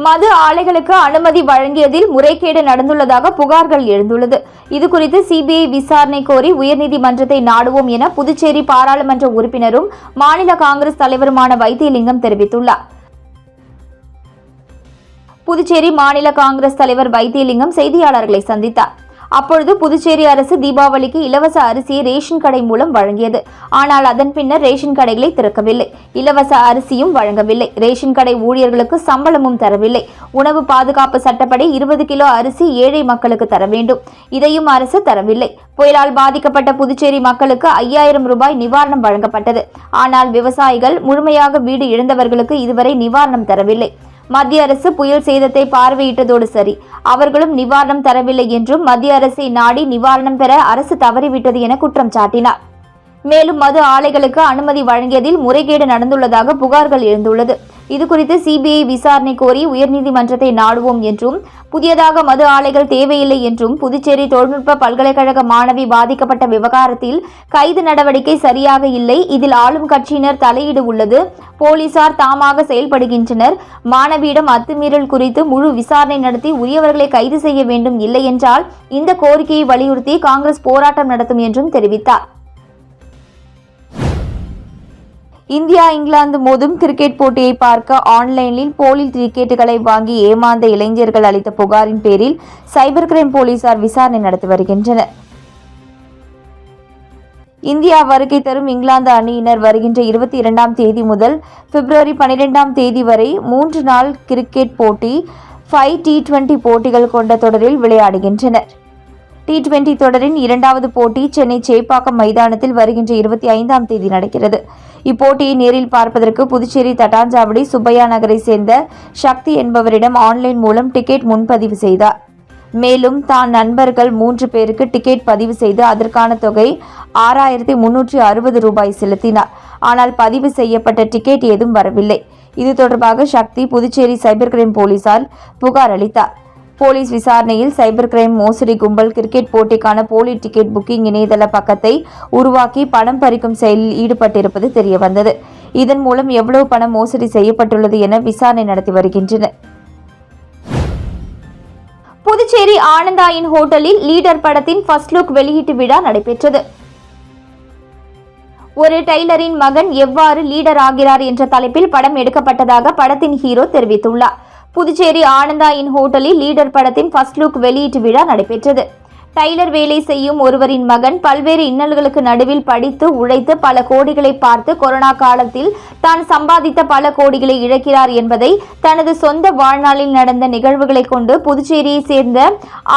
மது ஆலைகளுக்கு அனுமதி வழங்கியதில் முறைகேடு நடந்துள்ளதாக புகார்கள் எழுந்துள்ளது. இதுகுறித்து சிபிஐ விசாரணை கோரி உயர்நீதிமன்றத்தை நாடுவோம் என புதுச்சேரி பாராளுமன்ற உறுப்பினரும் மாநில காங்கிரஸ் தலைவருமான வைத்தியலிங்கம் தெரிவித்துள்ளார். புதுச்சேரி மாநில காங்கிரஸ் தலைவர் வைத்தியலிங்கம் செய்தியாளர்களை சந்தித்தார். அப்பொழுது புதுச்சேரி அரசு தீபாவளிக்கு இலவச அரிசியை ரேஷன் கடை மூலம் வழங்கியது. ஆனால் அதன் பின்னர் ரேஷன் கடைகளை திறக்கவில்லை, இலவச அரிசியும் வழங்கவில்லை, ரேஷன் கடை ஊழியர்களுக்கு சம்பளமும் தரவில்லை. உணவு பாதுகாப்பு சட்டப்படி 20 கிலோ அரிசி ஏழை மக்களுக்கு தர வேண்டும், இதையும் அரசு தரவில்லை. புயலால் பாதிக்கப்பட்ட புதுச்சேரி மக்களுக்கு 5000 ரூபாய் நிவாரணம் வழங்கப்பட்டது. ஆனால் விவசாயிகள், முழுமையாக வீடு இழந்தவர்களுக்கு இதுவரை நிவாரணம் தரவில்லை. மத்திய அரசு புயல் சேதத்தை பார்வையிட்டதோடு சரி, அவர்களும் நிவாரணம் தரவில்லை என்றும் மத்திய அரசை நாடி நிவாரணம் பெற அரசு தவறிவிட்டது என குற்றம் சாட்டினார். மேலும் மது ஆலைகளுக்கு அனுமதி வழங்கியதில் முறைகேடு நடந்துள்ளதாக புகார்கள் எழுந்துள்ளது. இதுகுறித்து சிபிஐ விசாரணை கோரி உயர்நீதிமன்றத்தை நாடுவோம் என்றும், புதியதாக மது ஆலைகள் தேவையில்லை என்றும், புதுச்சேரி தொழில்நுட்ப பல்கலைக்கழக மாணவி பாதிக்கப்பட்ட விவகாரத்தில் கைது நடவடிக்கை சரியாக இல்லை, இதில் ஆளும் கட்சியினர் தலையீடு உள்ளது, போலீசார் தாமாக செயல்படுகின்றனர், மாணவியிடம் அத்துமீறல் குறித்து முழு விசாரணை நடத்தி உரியவர்களை கைது செய்ய வேண்டும், இல்லை என்றால் இந்த கோரிக்கையை வலியுறுத்தி காங்கிரஸ் போராட்டம் நடத்தும் என்றும் தெரிவித்தார். இந்தியா இங்கிலாந்து மோதும் கிரிக்கெட் போட்டியை பார்க்க ஆன்லைனில் போலி டிக்கெட்டுகளை வாங்கி ஏமாந்த இளைஞர்கள் அளித்த புகாரின் பேரில் சைபர் கிரைம் போலீசார் விசாரணை நடத்தி வருகின்றனர். இந்தியா வருகை தரும் இங்கிலாந்து அணியினர் வருகின்ற 22ஆம் தேதி முதல் பிப்ரவரி 12ஆம் தேதி வரை 3 நாள் கிரிக்கெட் போட்டி 5 T20 போட்டிகள் கொண்ட தொடரில் விளையாடுகின்றனர். T20 தொடரின் 2வது போட்டி சென்னை சேப்பாக்கம் மைதானத்தில் வருகின்ற 25ஆம் தேதி நடக்கிறது. இப்போட்டியை நேரில் பார்ப்பதற்கு புதுச்சேரி தட்டாஞ்சாவடி சுப்பையா நகரை சேர்ந்த சக்தி என்பவரிடம் ஆன்லைன் மூலம் டிக்கெட் முன்பதிவு செய்தார். மேலும் தான் நண்பர்கள் 3 பேருக்கு டிக்கெட் பதிவு செய்து அதற்கான தொகை 6360 ரூபாய் செலுத்தினார். ஆனால் பதிவு செய்யப்பட்ட டிக்கெட் ஏதும் வரவில்லை. இது தொடர்பாக சக்தி புதுச்சேரி சைபர் கிரைம் போலீசார் புகார் அளித்தார். போலீஸ் விசாரணையில் சைபர் கிரைம் மோசடி கும்பல் கிரிக்கெட் போட்டிக்கான போலி டிக்கெட் புக்கிங் இணையதள பக்கத்தை உருவாக்கி பணம் பறிக்கும் செயலில் ஈடுபட்டிருப்பது தெரியவந்தது. இதன் மூலம் எவ்வளவு பணம் மோசடி செய்யப்பட்டுள்ளது என விசாரணை நடத்தி வருகின்றனர். புதுச்சேரி ஆனந்தாயின் ஹோட்டலில் லீடர் படத்தின் ஃபர்ஸ்ட் லுக் வெளியீட்டு விழா நடைபெற்றது. ஒரு டெய்லரின் மகன் எவ்வாறு லீடர் ஆகிறார் என்ற தலைப்பில் படம் எடுக்கப்பட்டதாக படத்தின் ஹீரோ தெரிவித்துள்ளார். புதுச்சேரி ஆனந்தாயின் ஹோட்டலில் லீடர் படத்தின் ஃபர்ஸ்ட் லுக் வெளியீட்டு விழா நடைபெற்றது. டைலர் வேலை செய்யும் ஒருவரின் மகன் பல்வேறு இன்னல்களுக்கு நடுவில் படித்து உழைத்து பல கோடிகளை பார்த்து கொரோனா காலத்தில் தான் சம்பாதித்த பல கோடிகளை இழக்கிறார் என்பதை தனது சொந்த வாழ்நாளில் நடந்த நிகழ்வுகளை கொண்டு புதுச்சேரியை சேர்ந்த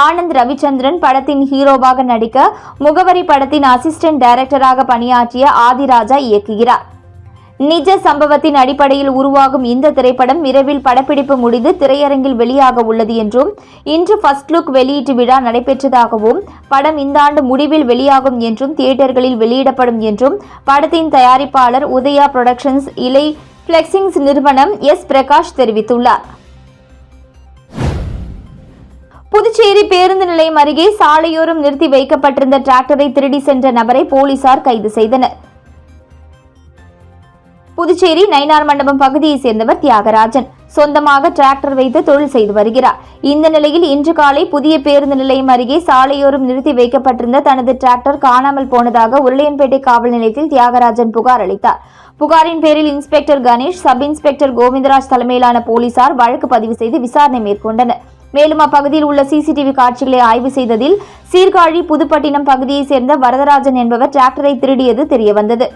ஆனந்த் ரவிச்சந்திரன் படத்தின் ஹீரோவாக நடிக்க முகவரி படத்தின் அசிஸ்டன்ட் டைரக்டராக பணியாற்றிய ஆதிராஜா இயக்குகிறார். நிஜ சம்பவத்தின் அடிப்படையில் உருவாகும் இந்த திரைப்படம் விரைவில் படப்பிடிப்பு முடிந்து திரையரங்கில் வெளியாக உள்ளது என்றும், இன்று ஃபர்ஸ்ட் லுக் வெளியீட்டு விழா நடைபெற்றதாகவும், படம் இந்த ஆண்டு முடிவில் வெளியாகும் என்றும், தியேட்டர்களில் வெளியிடப்படும் என்றும் படத்தின் தயாரிப்பாளர் உதயா புரொடக்ஷன்ஸ் இலை பிளெக்சிங்ஸ் நிறுவனம் எஸ் பிரகாஷ் தெரிவித்துள்ளார். புதுச்சேரி பேருந்து நிலையம் அருகே சாலையோரம் நிறுத்தி வைக்கப்பட்டிருந்த டிராக்டரை திருடி சென்ற நபரை போலீசார் கைது செய்தனர். புதுச்சேரி நயினார் மண்டபம் பகுதியைச் சேர்ந்தவர் தியாகராஜன். சொந்தமாக டிராக்டர் வைத்து தொழில் செய்து வருகிறார். இந்த நிலையில் இன்று காலை புதிய பேருந்து நிலையம் அருகே சாலையோரம் நிறுத்தி வைக்கப்பட்டிருந்த தனது டிராக்டர் காணாமல் போனதாக உருளையன்பேட்டை காவல் நிலையத்தில் தியாகராஜன் புகார் அளித்தார். புகாரின் பேரில் inspector Ganesh, sub inspector Govindaraj தலைமையிலான போலீசார் வழக்கு பதிவு செய்து விசாரணை மேற்கொண்டனர். மேலும் அப்பகுதியில் உள்ள சிசிடிவி காட்சிகளை ஆய்வு செய்ததில் சீர்காழி புதுப்பட்டினம் பகுதியைச் சேர்ந்த வரதராஜன் என்பவர் டிராக்டரை திருடியது தெரியவந்தது.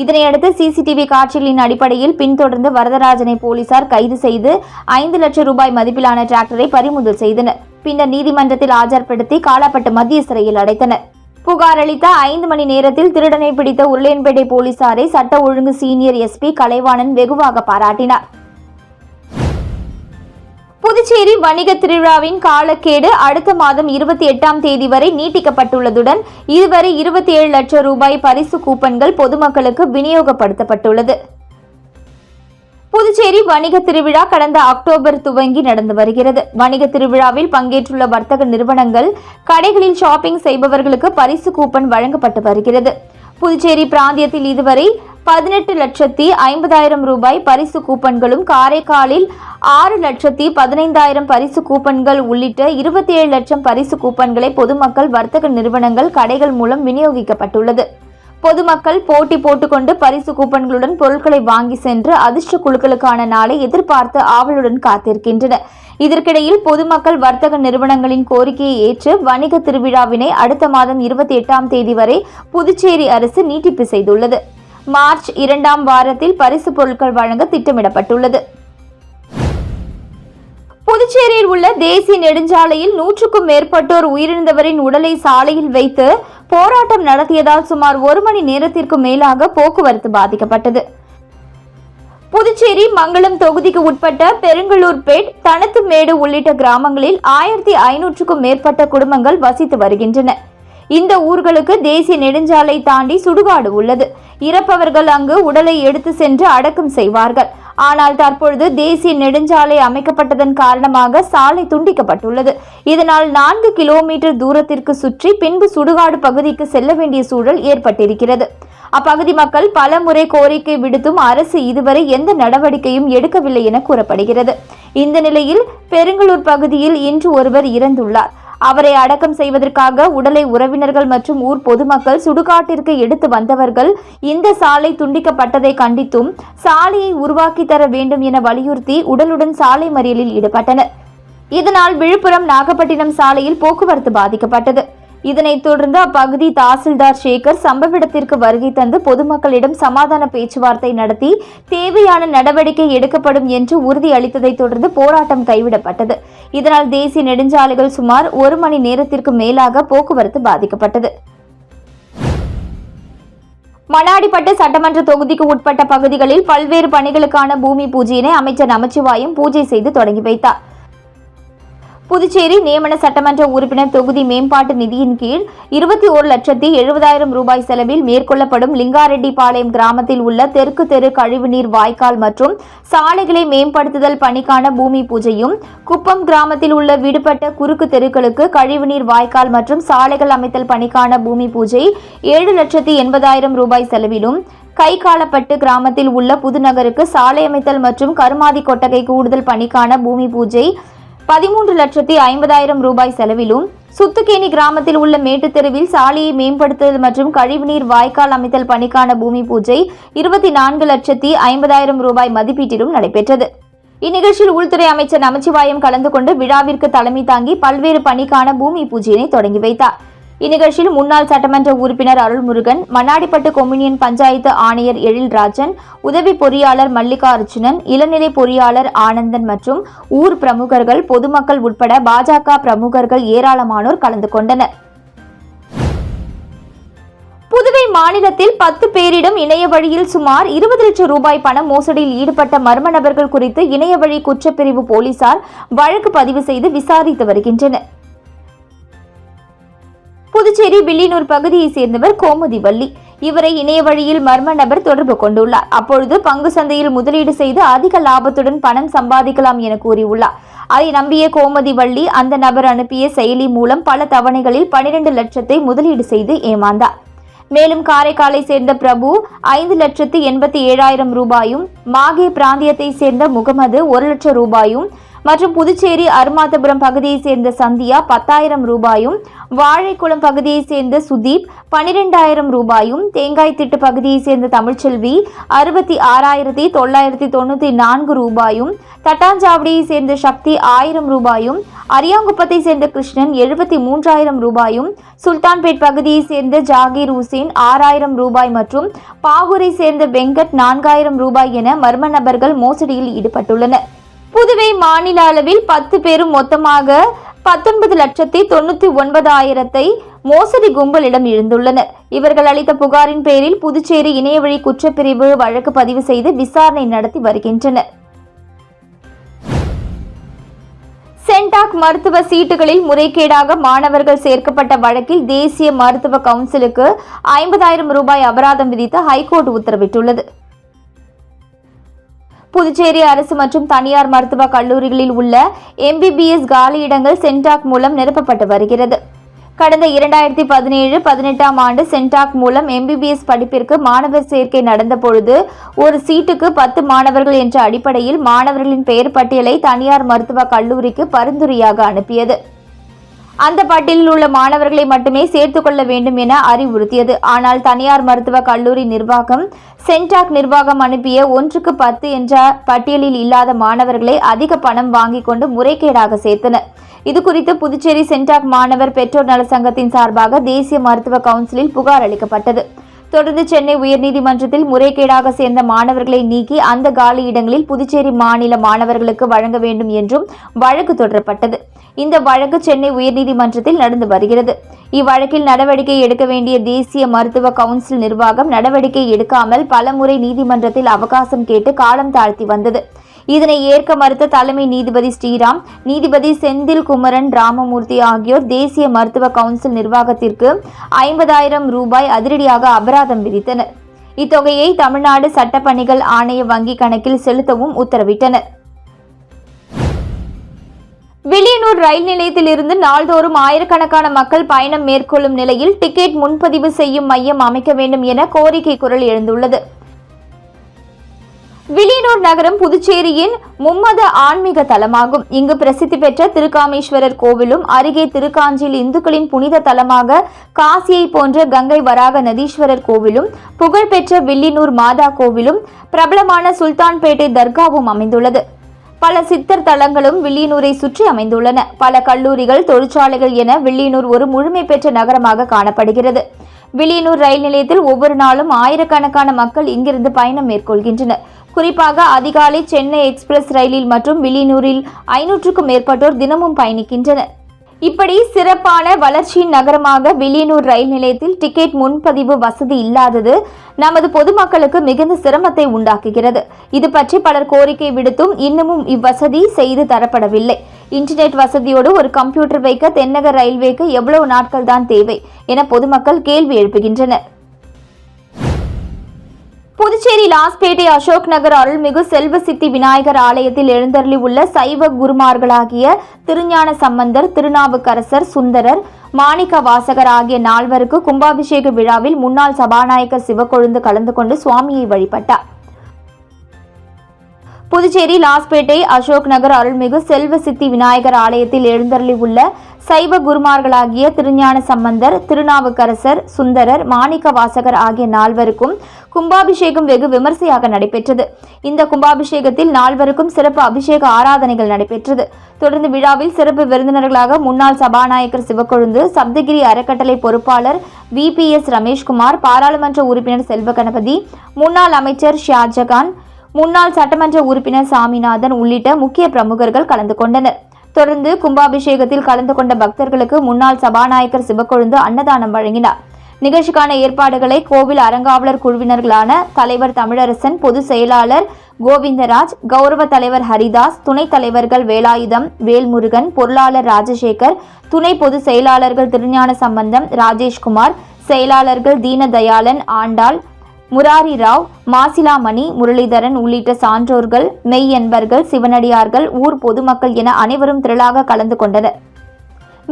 இதனையடுத்து சிசிடிவி காட்சிகளின் அடிப்படையில் பின்தொடர்ந்து வரதராஜனை போலீசார் கைது செய்து 5 லட்சம் ரூபாய் மதிப்பிலான டிராக்டரை பறிமுதல் செய்தனர். பின்னர் நீதிமன்றத்தில் ஆஜர்படுத்தி காலாப்பட்டு மத்திய சிறையில் அடைத்தனர். புகார் அளித்த 5 மணி நேரத்தில் திருடனை பிடித்த உருளையன்பேட்டை போலீசாரை சட்ட ஒழுங்கு சீனியர் எஸ்பி கலைவாணன் வெகுவாக பாராட்டினார். புதுச்சேரி வணிக திருவிழாவின் காலக்கெடு அடுத்த மாதம் 28ஆம் தேதி வரை நீட்டிக்கப்பட்டுள்ளதுடன் இதுவரை 27 லட்சம் ரூபாய் பரிசு கூப்பன்கள் பொதுமக்களுக்கு விநியோகப்படுத்தப்பட்டுள்ளது. புதுச்சேரி வணிக திருவிழா கடந்த அக்டோபர் துவங்கி நடந்து வருகிறது. வணிக திருவிழாவில் பங்கேற்றுள்ள வர்த்தக நிறுவனங்கள், கடைகளில் ஷாப்பிங் செய்பவர்களுக்கு பரிசு கூப்பன் வழங்கப்பட்டு வருகிறது. புதுச்சேரி பிராந்தியத்தில் இதுவரை 18,50,000 ரூபாய் பரிசு கூப்பன்களும், காரைக்காலில் 6,15,000 பரிசு கூப்பன்கள் உள்ளிட்ட 27 லட்சம் பரிசு கூப்பன்களை பொதுமக்கள், வர்த்தக நிறுவனங்கள், கடைகள் மூலம் விநியோகிக்கப்பட்டுள்ளது. பொதுமக்கள் போட்டி போட்டுக்கொண்டு பரிசு கூப்பன்களுடன் பொருட்களை வாங்கி சென்று அதிர்ஷ்ட குழுக்களுக்கான நாளை எதிர்பார்த்து ஆவலுடன் காத்திருக்கின்றனர். இதற்கிடையில் பொதுமக்கள், வர்த்தக நிறுவனங்களின் கோரிக்கையை ஏற்று வணிக திருவிழாவினை அடுத்த மாதம் 28ஆம் தேதி வரை புதுச்சேரி அரசு நீட்டிப்பு செய்துள்ளது. மார்ச் 2ஆம் வாரத்தில் பரிசு பொருட்கள் வழங்க திட்டமிடப்பட்டுள்ளது. புதுச்சேரியில் உள்ள தேசிய நெடுஞ்சாலையில் 100க்கும் மேற்பட்டோர் உயிரிழந்தவரின் உடலை சாலையில் வைத்து போராட்டம் நடத்தியதால் சுமார் 1 மணி நேரத்திற்கு மேலாக போக்குவரத்து பாதிக்கப்பட்டது. புதுச்சேரி மங்களம் தொகுதிக்கு உட்பட்ட பெருங்களூர்பேட், தனத்துமேடு உள்ளிட்ட கிராமங்களில் 1500க்கும் மேற்பட்ட குடும்பங்கள் வசித்து வருகின்றன. இந்த ஊர்களுக்கு தேசிய நெடுஞ்சாலை தாண்டி சுடுகாடு உள்ளது. இறப்பவர்கள் அங்கு உடலை எடுத்து சென்று அடக்கம் செய்வார்கள். ஆனால் தற்பொழுது தேசிய நெடுஞ்சாலை அமைக்கப்பட்டதன் காரணமாக சாலை துண்டிக்கப்பட்டுள்ளது. இதனால் 4 கிலோமீட்டர் தூரத்திற்கு சுற்றி பின்பு சுடுகாடு பகுதிக்கு செல்ல வேண்டிய சூழல் ஏற்பட்டிருக்கிறது. அப்பகுதி மக்கள் பல முறை கோரிக்கை விடுத்தும் அரசு இதுவரை எந்த நடவடிக்கையும் எடுக்கவில்லை என கூறப்படுகிறது. இந்த நிலையில் பெருங்களூர் பகுதியில் இன்று ஒருவர் இறந்துள்ளார். அவரை அடக்கம் செய்வதற்காக உடலை உறவினர்கள் மற்றும் ஊர் பொதுமக்கள் சுடுகாட்டிற்கு எடுத்து வந்தவர்கள் இந்த சாலை துண்டிக்கப்பட்டதை கண்டித்தும் சாலையை உருவாக்கி தர வேண்டும் என வலியுறுத்தி உடலுடன் சாலை மறியலில் ஈடுபட்டனர். இதனால் விழுப்புரம் நாகப்பட்டினம் சாலையில் போக்குவரத்து பாதிக்கப்பட்டது. இதனைத் தொடர்ந்து அப்பகுதி தாசில்தார் சேகர் சம்பவ இடத்திற்கு வருகை தந்து பொதுமக்களிடம் சமாதான பேச்சுவார்த்தை நடத்தி தேவையான நடவடிக்கை எடுக்கப்படும் என்று உறுதி அளித்ததைத் தொடர்ந்து போராட்டம் கைவிடப்பட்டது. இதனால் தேசிய நெடுஞ்சாலைகள் சுமார் 1 மணி நேரத்திற்கு மேலாக போக்குவரத்து பாதிக்கப்பட்டது. மண்ணாடிப்பட்டு சட்டமன்ற தொகுதிக்கு உட்பட்ட பகுதிகளில் பல்வேறு பணிகளுக்கான பூமி பூஜையினை அமைச்சர் நமச்சிவாயம் பூஜை செய்து தொடங்கி வைத்தார். புதுச்சேரி நியமன சட்டமன்ற உறுப்பினர் தொகுதி மேம்பாட்டு நிதியின் கீழ் 21,70,000 ரூபாய் செலவில் மேற்கொள்ளப்படும் லிங்காரெட்டிப்பாளையம் கிராமத்தில் உள்ள தெற்கு தெரு கழிவுநீர் வாய்க்கால் மற்றும் சாலைகளை மேம்படுத்துதல் பணிக்கான பூமி பூஜையும், குப்பம் கிராமத்தில் உள்ள விடுபட்ட குறுக்கு தெருக்களுக்கு கழிவுநீர் வாய்க்கால் மற்றும் சாலைகள் அமைத்தல் பணிக்கான பூமி பூஜை 7,80,000 ரூபாய் செலவிலும், கைகாலப்பட்டு கிராமத்தில் உள்ள புதுநகருக்கு சாலை அமைத்தல் மற்றும் கருமாதி கொட்டகை கூடுதல் பணிக்கான பூமி பூஜை 13,50,000 ரூபாய் செலவிலும், சுத்துக்கேணி கிராமத்தில் உள்ள மேட்டுத்தெருவில் சாலையை மேம்படுத்துதல் மற்றும் கழிவுநீர் வாய்க்கால் அமைத்தல் பணிக்கான பூமி பூஜை 24,50,000 ரூபாய் மதிப்பீட்டிலும் நடைபெற்றது. இந்நிகழ்ச்சியில் உள்துறை அமைச்சர் நமச்சிவாயம் கலந்து கொண்டு விழாவிற்கு தலைமை தாங்கி பல்வேறு பணிக்கான பூமி பூஜையினை தொடங்கி வைத்தார். இந்நிகழ்ச்சியில் முன்னாள் சட்டமன்ற உறுப்பினர் அருள்முருகன், மண்ணாடிப்பட்டு கொம்யூனியன் பஞ்சாயத்து ஆணையர் எழில்ராஜன், உதவி பொறியாளர் மல்லிகார்ஜுனன், இளநிலை பொறியாளர் ஆனந்தன் மற்றும் ஊர் பிரமுகர்கள், பொதுமக்கள் உட்பட பாஜக பிரமுகர்கள் ஏராளமானோர் கலந்து கொண்டனர். புதுவை மாநிலத்தில் 10 பேரிடம் இணைய வழியில் சுமார் 20 லட்சம் ரூபாய் பண மோசடியில் ஈடுபட்ட மர்ம நபர்கள் குறித்து இணையவழி குற்றப்பிரிவு போலீசார் வழக்கு பதிவு செய்து விசாரித்து வருகின்றனர். புதுச்சேரி வில்லியனூர் பகுதியைச் சேர்ந்தவர் கோமதிவள்ளி. இவரை இணைய வழியில் மர்ம நபர் தொடர்பு கொண்டுள்ளார். அப்பொழுது பங்கு சந்தையில் முதலீடு செய்து அதிக லாபத்துடன் பணம் சம்பாதிக்கலாம் என கூறியுள்ளார். அதை நம்பிய கோமதிவள்ளி அந்த நபர் அனுப்பிய செயலி மூலம் பல தவணைகளில் 12 லட்சத்தை முதலீடு செய்து ஏமாந்தார். மேலும் காரைக்காலை சேர்ந்த பிரபு 5,87,000 ரூபாயும், மாகே பிராந்தியத்தை சேர்ந்த முகமது 1 லட்சம் ரூபாயும் மற்றும் புதுச்சேரி அருமாத்தபுரம் பகுதியைச் சேர்ந்த சந்தியா 10,000 ரூபாயும், வாழைக்குளம் பகுதியைச் சேர்ந்த சுதீப் 12,000 ரூபாயும், தேங்காய் திட்டு பகுதியைச் சேர்ந்த தமிழ்ச்செல்வி 66,994 ரூபாயும், தட்டாஞ்சாவடியைச் சேர்ந்த சக்தி 1000 ரூபாயும், அரியாங்குப்பத்தை சேர்ந்த கிருஷ்ணன் 73,000 ரூபாயும், சுல்தான்பேட் பகுதியைச் சேர்ந்த ஜாகீர் ஹுசேன் 6,000 ரூபாய் மற்றும் பாகூரை சேர்ந்த வெங்கட் 4,000 ரூபாய் என மர்ம நபர்கள் மோசடியில் ஈடுபட்டுள்ளனர். புதுவை மாநில அளவில் 10 பேரும் மொத்தமாக 19,99,000 மோசடி கும்பலிடம் இருந்துள்ளனர். இவர்கள் அளித்த புகாரின் பேரில் புதுச்சேரி இணையவழி குற்றப்பிரிவு வழக்கு பதிவு செய்து விசாரணை நடத்தி வருகின்றனர். சென்டாக் மருத்துவ சீட்டுகளில் முறைகேடாக மாணவர்கள் சேர்க்கப்பட்ட வழக்கில் தேசிய மருத்துவ கவுன்சிலுக்கு 50,000 ரூபாய் அபராதம் விதித்து ஹைகோர்ட் உத்தரவிட்டுள்ளது. புதுச்சேரி அரசு மற்றும் தனியார் மருத்துவக் கல்லூரிகளில் உள்ள MBBS காலியிடங்கள் சென்டாக் மூலம் நிரப்பப்பட்டு வருகிறது. கடந்த 2017-18 ஆண்டு சென்டாக் மூலம் MBBS படிப்பிற்கு மாணவர் சேர்க்கை நடந்த பொழுது ஒரு சீட்டுக்கு 10 மாணவர்கள் என்ற அடிப்படையில் மாணவர்களின் பெயர் பட்டியலை தனியார் மருத்துவக் கல்லூரிக்கு பரிந்துரையாக அனுப்பியது. அந்த பட்டியலில் உள்ள மாணவர்களை மட்டுமே சேர்த்துக் கொள்ள வேண்டும் என அறிவுறுத்தியது. ஆனால் தனியார் மருத்துவக் கல்லூரி நிர்வாகம் சென்டாக் நிர்வாகம் அனுப்பிய 1க்கு 10 என்ற பட்டியலில் இல்லாத மாணவர்களை அதிக பணம் வாங்கிக் கொண்டு முறைகேடாக சேர்த்தனர். இதுகுறித்து புதுச்சேரி சென்டாக் மாணவர் பெற்றோர் நல சங்கத்தின் சார்பாக தேசிய மருத்துவ கவுன்சிலில் புகார் அளிக்கப்பட்டது. தொடர்ந்து சென்னை உயர்நீதிமன்றத்தில் முறைகேடாக சேர்ந்த மாணவர்களை நீக்கி அந்த காலி இடங்களில் புதுச்சேரி மாநில மாணவர்களுக்கு வழங்க வேண்டும் என்றும் வழக்கு தொடரப்பட்டது. இந்த வழக்கு சென்னை உயர்நீதிமன்றத்தில் நடந்து வருகிறது. இவ்வழக்கில் நடவடிக்கை எடுக்க வேண்டிய தேசிய மருத்துவ கவுன்சில் நிர்வாகம் நடவடிக்கை எடுக்காமல் பலமுறை நீதிமன்றத்தில் அவகாசம் கேட்டு காலம் தாழ்த்தி வந்தது. இதனை ஏற்க மறுத்த தலைமை நீதிபதி ஸ்ரீராம், நீதிபதி செந்தில் குமரன் ராமமூர்த்தி ஆகியோர் தேசிய மருத்துவ கவுன்சில் நிர்வாகத்திற்கு 50,000 ரூபாய் அதிரடியாக அபராதம் விதித்தனர். இத்தொகையை தமிழ்நாடு சட்டப்பணிகள் ஆணைய வங்கி கணக்கில் செலுத்தவும் உத்தரவிட்டனர். வில்லியனூர் ரயில் நிலையத்தில் இருந்து நாள்தோறும் ஆயிரக்கணக்கான மக்கள் பயணம் மேற்கொள்ளும் நிலையில் டிக்கெட் முன்பதிவு செய்யும் மையம் அமைக்க வேண்டும் என கோரிக்கை குரல் எழுந்துள்ளது. வில்லியனூர் நகரம் புதுச்சேரியின் மும்மத ஆன்மீக தலமாகும். இங்கு பிரசித்தி பெற்ற திருக்காமேஸ்வரர் கோவிலும், அருகே திருக்காஞ்சியில் இந்துக்களின் புனித தலமாக காசியை போன்ற கங்கை வராக நதீஸ்வரர் கோவிலும், புகழ்பெற்ற வில்லியனூர் மாதா கோவிலும், பிரபலமான சுல்தான்பேட்டை தர்காவும் அமைந்துள்ளது. பல சித்தர் தலங்களும் வில்லியனூரை சுற்றி அமைந்துள்ளன. பல கல்லூரிகள், தொழிற்சாலைகள் என வில்லியனூர் ஒரு முழுமை பெற்ற நகரமாக காணப்படுகிறது. வில்லியனூர் ரயில் நிலையத்தில் ஒவ்வொரு நாளும் ஆயிரக்கணக்கான மக்கள் இங்கிருந்து பயணம் மேற்கொள்கின்றனர். குறிப்பாக அதிகாலை சென்னை எக்ஸ்பிரஸ் ரயிலில் மற்றும் வில்லியனூரில் 500க்கும் மேற்பட்டோர் தினமும் பயணிக்கின்றனர். இப்படி சிறப்பான வளர்ச்சியின் நகரமாக வில்லியனூர் ரயில் நிலையத்தில் டிக்கெட் முன்பதிவு வசதி இல்லாதது நமது பொதுமக்களுக்கு மிகுந்த சிரமத்தை உண்டாக்குகிறது. இது பற்றி பலர் கோரிக்கை விடுத்தும் இன்னமும் இவ்வசதி செய்து தரப்படவில்லை. இன்டர்நெட் வசதியோடு ஒரு கம்ப்யூட்டர் வைக்க தென்னக ரயில்வேக்கு எவ்வளவு நாட்கள் தான் தேவை என பொதுமக்கள் கேள்வி எழுப்புகின்றனர். புதுச்சேரி லாஸ்பேட்டை அசோக் நகர் அருள்மிகு செல்வ சித்தி விநாயகர் ஆலயத்தில் எழுந்தருளி உள்ள சைவ குருமார்களாகிய திருஞான சம்பந்தர், திருநாவுக்கரசர், சுந்தரர், மாணிக்க வாசகர் ஆகிய 4வருக்கு கும்பாபிஷேக விழாவில் முன்னாள் சபாநாயகர் சிவக்கொழுந்து கலந்து கொண்டு சுவாமியை வழிபட்டார். புதுச்சேரி லாஸ்பேட்டை அசோக் நகர் அருள்மிகு செல்வ சித்தி விநாயகர் ஆலயத்தில் எழுந்தருளி உள்ள சைவ குருமார்களாகிய திருஞான சம்பந்தர், திருநாவுக்கரசர், சுந்தரர், மாணிக்க வாசகர் ஆகிய 4வருக்கும் கும்பாபிஷேகம் வெகு விமர்சையாக நடைபெற்றது. இந்த கும்பாபிஷேகத்தில் 4வருக்கும் சிறப்பு அபிஷேக ஆராதனைகள் நடைபெற்றது. தொடர்ந்து விழாவில் சிறப்பு விருந்தினர்களாக முன்னாள் சபாநாயகர் சிவக்கொழுந்து, சப்தகிரி அறக்கட்டளை பொறுப்பாளர் VPS ரமேஷ்குமார், பாராளுமன்ற உறுப்பினர் செல்வ கணபதி, முன்னாள் அமைச்சர் ஷாஜகான், முன்னாள் சட்டமன்ற உறுப்பினர் சாமிநாதன் உள்ளிட்ட முக்கிய பிரமுகர்கள் கலந்து கொண்டனர். தொடர்ந்து கும்பாபிஷேகத்தில் கலந்து கொண்ட பக்தர்களுக்கு முன்னாள் சபாநாயகர் சிவக்கொழுந்து அன்னதானம் வழங்கினார். நிகழ்ச்சிக்கான ஏற்பாடுகளை கோவில் அறங்காவலர் குழுவினர்களான தலைவர் தமிழரசன், பொதுச் செயலாளர் கோவிந்தராஜ், கௌரவ தலைவர் ஹரிதாஸ், துணைத் தலைவர்கள் வேலாயுதம், வேல்முருகன், பொருளாளர் ராஜசேகர், துணை பொதுச் செயலாளர்கள் திருஞான சம்பந்தம், ராஜேஷ்குமார், செயலாளர்கள் தீனதயாளன், ஆண்டாள், முராரி ராவ், மாசிலாமணி, முரளிதரன் உள்ளிட்ட சான்றோர்கள், மெய் என்பர்கள், சிவனடியார்கள், ஊர் பொதுமக்கள் என அனைவரும் திரளாக கலந்து கொண்டனர்.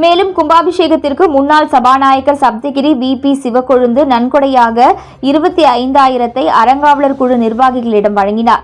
மேலும் கும்பாபிஷேகத்திற்கு முன்னாள் சபாநாயகர் சப்தகிரி VP சிவக்கொழுந்து நன்கொடையாக 25,000 அறங்காவலர் குழு நிர்வாகிகளிடம் வழங்கினார்.